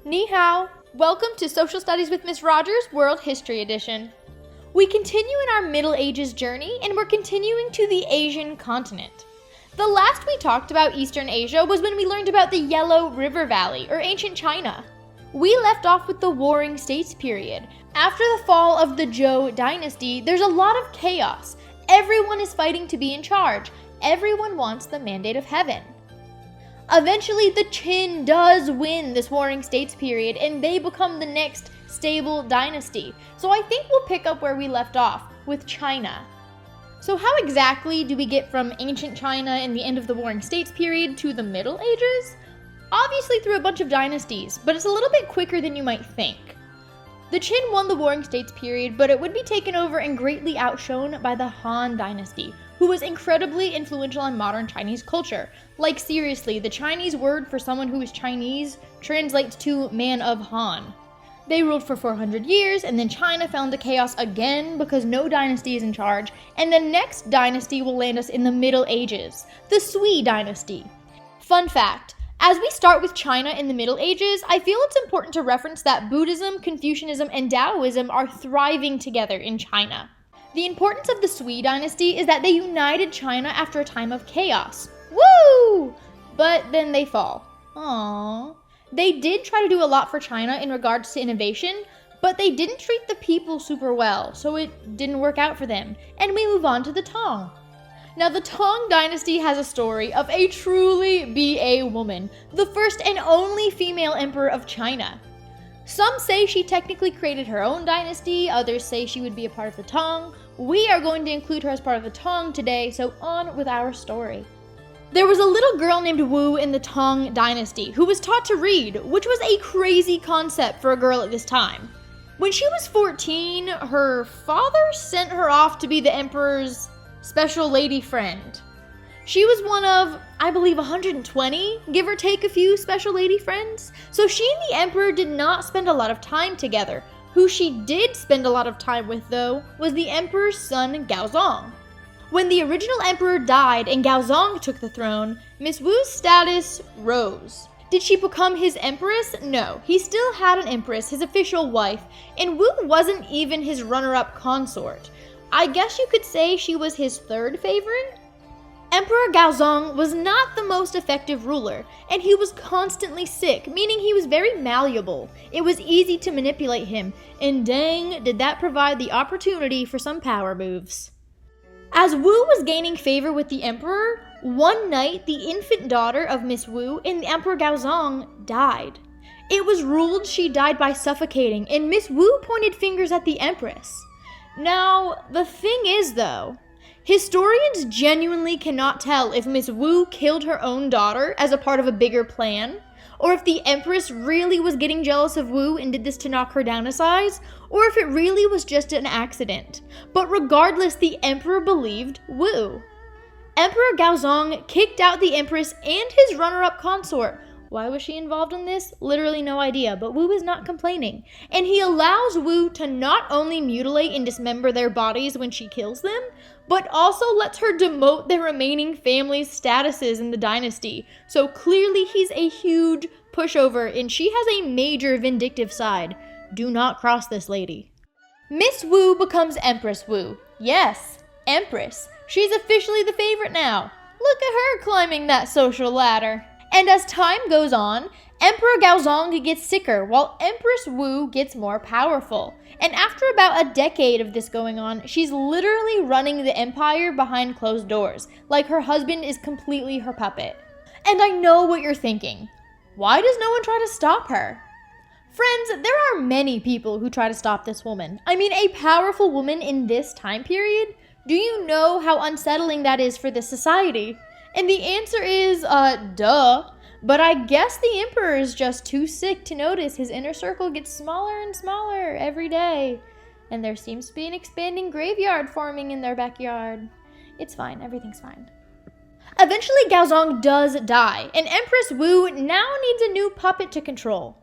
Ni hao! Welcome to Social Studies with Miss Rogers World History Edition. We continue in our Middle Ages journey, and we're continuing to the Asian continent. The last we talked about Eastern Asia was when we learned about the Yellow River Valley, or ancient China. We left off with the Warring States period. After the fall of the Zhou dynasty, there's a lot of chaos. Everyone is fighting to be in charge. Everyone wants the mandate of heaven. Eventually, the Qin does win this Warring States period, and they become the next stable dynasty. So I think we'll pick up where we left off, with China. So how exactly do we get from ancient China in the end of the Warring States period to the Middle Ages? Obviously through a bunch of dynasties, but it's a little bit quicker than you might think. The Qin won the Warring States period, but it would be taken over and greatly outshone by the Han dynasty, who was incredibly influential in modern Chinese culture. Like seriously, the Chinese word for someone who is Chinese translates to man of Han. They ruled for 400 years, and then China fell into chaos again because no dynasty is in charge, and the next dynasty will land us in the Middle Ages, the Sui dynasty. Fun fact, as we start with China in the Middle Ages, I feel it's important to reference that Buddhism, Confucianism, and Taoism are thriving together in China. The importance of the Sui dynasty is that they united China after a time of chaos. Woo! But then they fall. Aww. They did try to do a lot for China in regards to innovation, but they didn't treat the people super well, so it didn't work out for them. And we move on to the Tang. Now, the Tang dynasty has a story of a truly BA woman, the first and only female emperor of China. Some say she technically created her own dynasty, others say she would be a part of the Tang. We are going to include her as part of the Tang today, so on with our story. There was a little girl named Wu in the Tang dynasty who was taught to read, which was a crazy concept for a girl at this time. When she was 14, her father sent her off to be the emperor's special lady friend. She was one of, I believe, 120, give or take a few special lady friends. So she and the emperor did not spend a lot of time together. Who she did spend a lot of time with, though, was the emperor's son, Gaozong. When the original emperor died and Gaozong took the throne, Miss Wu's status rose. Did she become his empress? No, he still had an empress, his official wife, and Wu wasn't even his runner-up consort. I guess you could say she was his third favorite? Emperor Gaozong was not the most effective ruler, and he was constantly sick, meaning he was very malleable. It was easy to manipulate him, and dang, did that provide the opportunity for some power moves. As Wu was gaining favor with the emperor, one night the infant daughter of Miss Wu and the Emperor Gaozong died. It was ruled she died by suffocating, and Miss Wu pointed fingers at the empress. Now, the thing is though, historians genuinely cannot tell if Miss Wu killed her own daughter as a part of a bigger plan, or if the empress really was getting jealous of Wu and did this to knock her down a size, or if it really was just an accident. But regardless, the emperor believed Wu. Emperor Gaozong kicked out the empress and his runner-up consort. Why was she involved in this? Literally no idea, but Wu is not complaining. And he allows Wu to not only mutilate and dismember their bodies when she kills them, but also lets her demote their remaining family's statuses in the dynasty. So clearly he's a huge pushover, and she has a major vindictive side. Do not cross this lady. Miss Wu becomes Empress Wu. Yes, Empress. She's officially the favorite now. Look at her climbing that social ladder. And as time goes on, Emperor Gaozong gets sicker while Empress Wu gets more powerful. And after about a decade of this going on, she's literally running the empire behind closed doors, like her husband is completely her puppet. And I know what you're thinking. Why does no one try to stop her? Friends, there are many people who try to stop this woman. I mean, a powerful woman in this time period? Do you know how unsettling that is for this society? And the answer is, duh. But I guess the emperor is just too sick to notice his inner circle gets smaller and smaller every day. And there seems to be an expanding graveyard forming in their backyard. It's fine, everything's fine. Eventually Gaozong does die, and Empress Wu now needs a new puppet to control.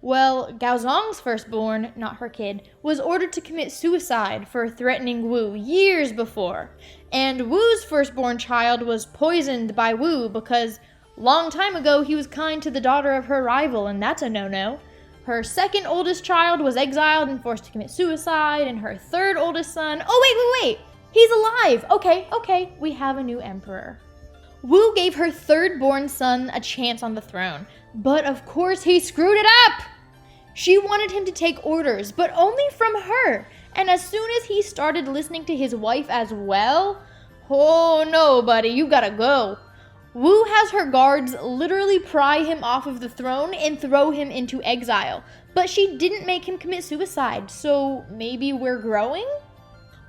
Well, Gaozong's firstborn, not her kid, was ordered to commit suicide for threatening Wu years before. And Wu's firstborn child was poisoned by Wu because long time ago he was kind to the daughter of her rival, and that's a no-no. Her second oldest child was exiled and forced to commit suicide, and her third oldest son, oh wait, he's alive! Okay, we have a new emperor. Wu gave her third-born son a chance on the throne, but of course he screwed it up! She wanted him to take orders, but only from her, and as soon as he started listening to his wife as well, oh no, buddy, you gotta go. Wu has her guards literally pry him off of the throne and throw him into exile, but she didn't make him commit suicide, so maybe we're growing?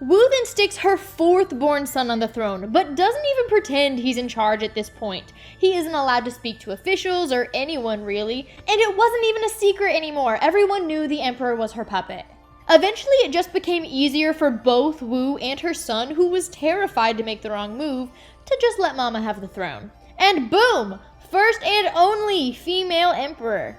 Wu then sticks her fourth-born son on the throne, but doesn't even pretend he's in charge at this point. He isn't allowed to speak to officials or anyone really, and it wasn't even a secret anymore. Everyone knew the emperor was her puppet. Eventually, it just became easier for both Wu and her son, who was terrified to make the wrong move, to just let Mama have the throne. And boom! First and only female emperor.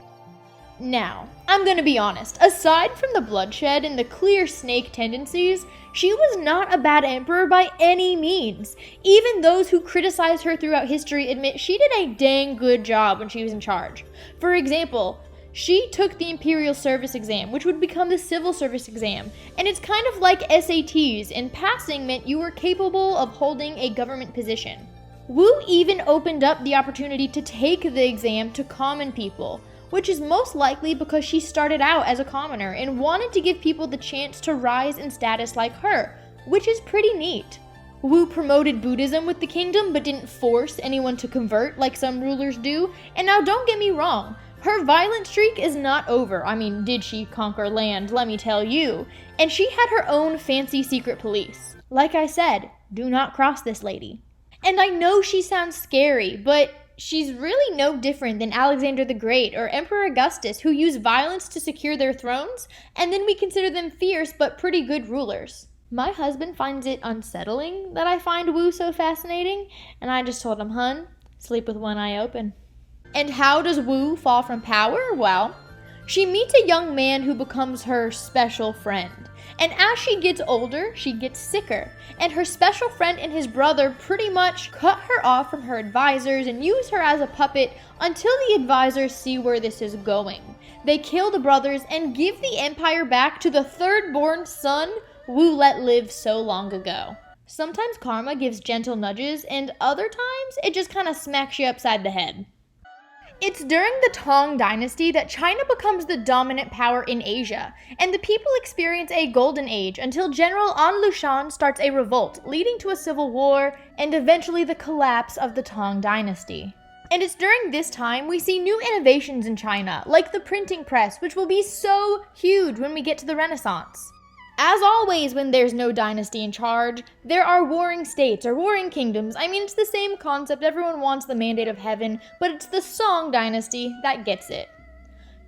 Now, I'm gonna be honest, aside from the bloodshed and the clear snake tendencies, she was not a bad emperor by any means. Even those who criticize her throughout history admit she did a dang good job when she was in charge. For example, she took the Imperial Service exam, which would become the Civil Service exam, and it's kind of like SATs, and passing meant you were capable of holding a government position. Wu even opened up the opportunity to take the exam to common people, which is most likely because she started out as a commoner and wanted to give people the chance to rise in status like her, which is pretty neat. Wu promoted Buddhism with the kingdom but didn't force anyone to convert like some rulers do, and now don't get me wrong, her violent streak is not over. I mean, did she conquer land, let me tell you. And she had her own fancy secret police. Like I said, do not cross this lady. And I know she sounds scary, but she's really no different than Alexander the Great or Emperor Augustus, who used violence to secure their thrones, and then we consider them fierce but pretty good rulers. My husband finds it unsettling that I find Wu so fascinating, and I just told him, hun, sleep with one eye open. And how does Wu fall from power? Well, she meets a young man who becomes her special friend. And as she gets older, she gets sicker. And her special friend and his brother pretty much cut her off from her advisors and use her as a puppet until the advisors see where this is going. They kill the brothers and give the empire back to the third-born son Wu let live so long ago. Sometimes karma gives gentle nudges, and other times it just kind of smacks you upside the head. It's during the Tang dynasty that China becomes the dominant power in Asia, and the people experience a golden age until General An Lushan starts a revolt, leading to a civil war and eventually the collapse of the Tang dynasty. And it's during this time we see new innovations in China, like the printing press, which will be so huge when we get to the Renaissance. As always, when there's no dynasty in charge, there are warring states or warring kingdoms. I mean, it's the same concept. Everyone wants the mandate of heaven, but it's the Song dynasty that gets it.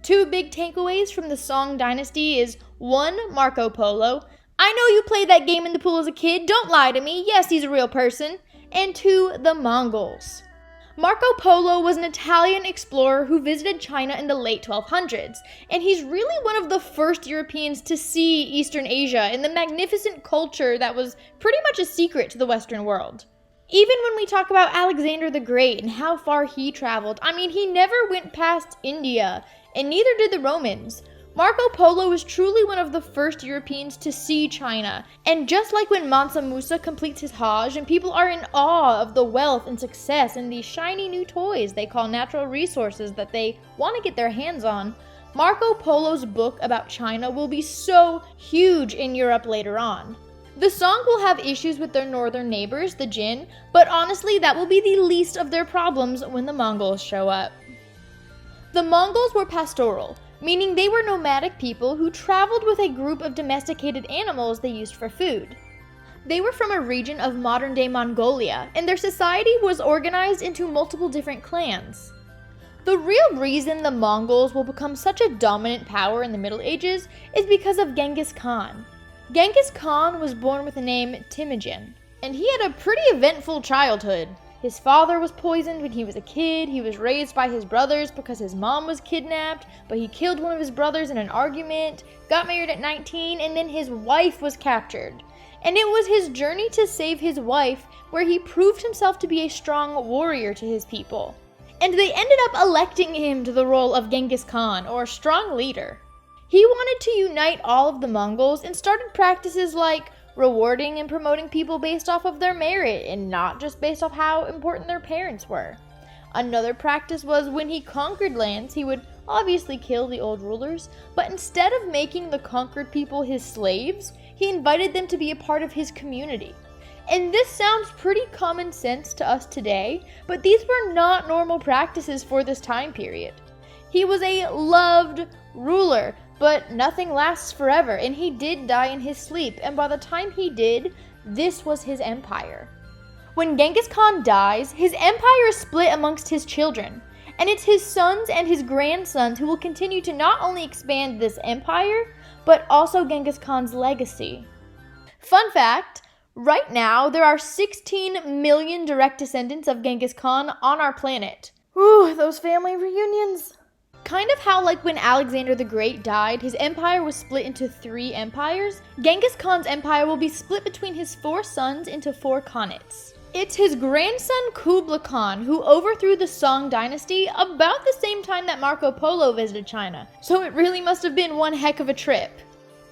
Two big takeaways from the Song dynasty is 1. Marco Polo. I know you played that game in the pool as a kid. Don't lie to me. Yes, he's a real person. And 2. The Mongols. Marco Polo was an Italian explorer who visited China in the late 1200s, and he's really one of the first Europeans to see Eastern Asia and the magnificent culture that was pretty much a secret to the Western world. Even when we talk about Alexander the Great and how far he traveled, I mean, he never went past India, and neither did the Romans. Marco Polo was truly one of the first Europeans to see China, and just like when Mansa Musa completes his Hajj and people are in awe of the wealth and success and these shiny new toys they call natural resources that they want to get their hands on, Marco Polo's book about China will be so huge in Europe later on. The Song will have issues with their northern neighbors, the Jin, but honestly that will be the least of their problems when the Mongols show up. The Mongols were pastoral, meaning they were nomadic people who traveled with a group of domesticated animals they used for food. They were from a region of modern-day Mongolia, and their society was organized into multiple different clans. The real reason the Mongols will become such a dominant power in the Middle Ages is because of Genghis Khan. Genghis Khan was born with the name Temujin, and he had a pretty eventful childhood. His father was poisoned when he was a kid, he was raised by his brothers because his mom was kidnapped, but he killed one of his brothers in an argument, got married at 19, and then his wife was captured. And it was his journey to save his wife where he proved himself to be a strong warrior to his people. and they ended up electing him to the role of Genghis Khan, or strong leader. He wanted to unite all of the Mongols and started practices like rewarding and promoting people based off of their merit and not just based off how important their parents were. Another practice was when he conquered lands, he would obviously kill the old rulers, but instead of making the conquered people his slaves, he invited them to be a part of his community. And this sounds pretty common sense to us today, but these were not normal practices for this time period. He was a loved ruler, but nothing lasts forever, and he did die in his sleep, and by the time he did, this was his empire. When Genghis Khan dies, his empire is split amongst his children, and it's his sons and his grandsons who will continue to not only expand this empire, but also Genghis Khan's legacy. Fun fact, right now there are 16 million direct descendants of Genghis Khan on our planet. Ooh, those family reunions. Kind of how like when Alexander the Great died, his empire was split into 3 empires, Genghis Khan's empire will be split between his 4 sons into 4 khanates. It's his grandson Kublai Khan who overthrew the Song dynasty about the same time that Marco Polo visited China, so it really must have been one heck of a trip.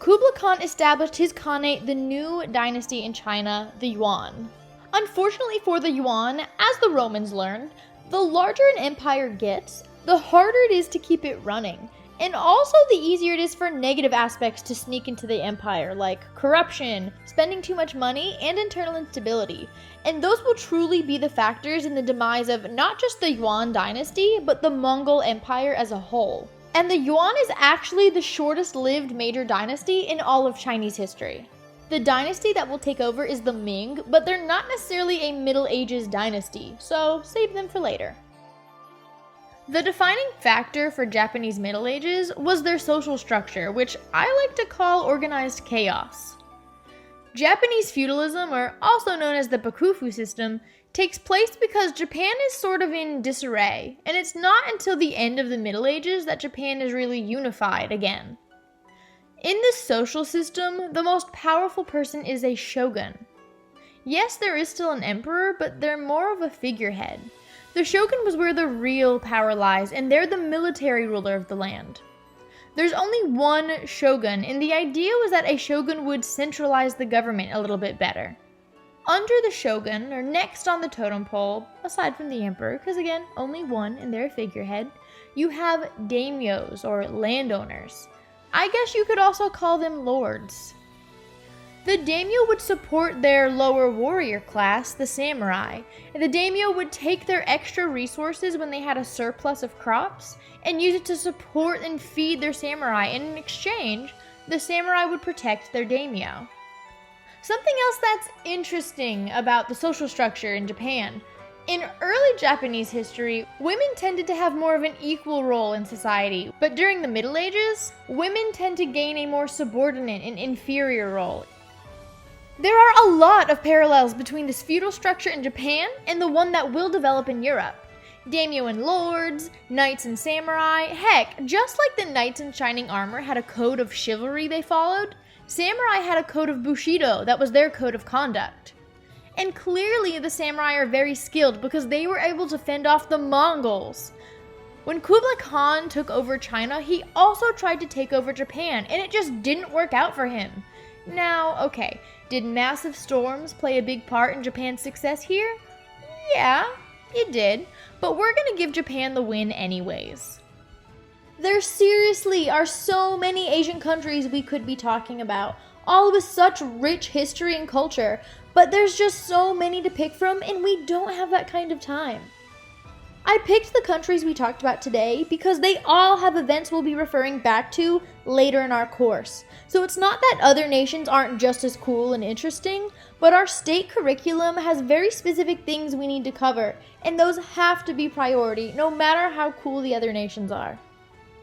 Kublai Khan established his khanate, the new dynasty in China, the Yuan. Unfortunately for the Yuan, as the Romans learned, the larger an empire gets, the harder it is to keep it running, and also the easier it is for negative aspects to sneak into the empire, like corruption, spending too much money, and internal instability. And those will truly be the factors in the demise of not just the Yuan dynasty, but the Mongol Empire as a whole. And the Yuan is actually the shortest lived major dynasty in all of Chinese history. The dynasty that will take over is the Ming, but they're not necessarily a Middle Ages dynasty, so save them for later. The defining factor for Japanese Middle Ages was their social structure, which I like to call organized chaos. Japanese feudalism, or also known as the Bakufu system, takes place because Japan is sort of in disarray, and it's not until the end of the Middle Ages that Japan is really unified again. In this social system, the most powerful person is a shogun. Yes, there is still an emperor, but they're more of a figurehead. The shogun was where the real power lies, and they're the military ruler of the land. There's only one shogun, and the idea was that a shogun would centralize the government a little bit better. Under the shogun, or next on the totem pole, aside from the emperor, because again, only one and they're a figurehead, you have daimyos, or landowners. I guess you could also call them lords. The daimyo would support their lower warrior class, the samurai, and the daimyo would take their extra resources when they had a surplus of crops and use it to support and feed their samurai, and in exchange, the samurai would protect their daimyo. Something else that's interesting about the social structure in Japan. In early Japanese history, women tended to have more of an equal role in society, but during the Middle Ages, women tend to gain a more subordinate and inferior role. There are a lot of parallels between this feudal structure in Japan and the one that will develop in Europe. Daimyo and lords, knights and samurai, heck, just like the knights in shining armor had a code of chivalry they followed, samurai had a code of bushido that was their code of conduct. And clearly the samurai are very skilled because they were able to fend off the Mongols. When Kublai Khan took over China, he also tried to take over Japan, and it just didn't work out for him. Now, okay, did massive storms play a big part in Japan's success here? Yeah, it did, but we're gonna give Japan the win anyways. There seriously are so many Asian countries we could be talking about, all with such rich history and culture, but there's just so many to pick from, and we don't have that kind of time. I picked the countries we talked about today because they all have events we'll be referring back to later in our course. So it's not that other nations aren't just as cool and interesting, but our state curriculum has very specific things we need to cover, and those have to be priority no matter how cool the other nations are.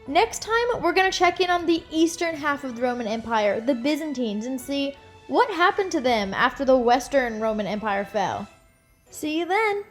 Next time, we're going to check in on the eastern half of the Roman Empire, the Byzantines, and see what happened to them after the Western Roman Empire fell. See you then!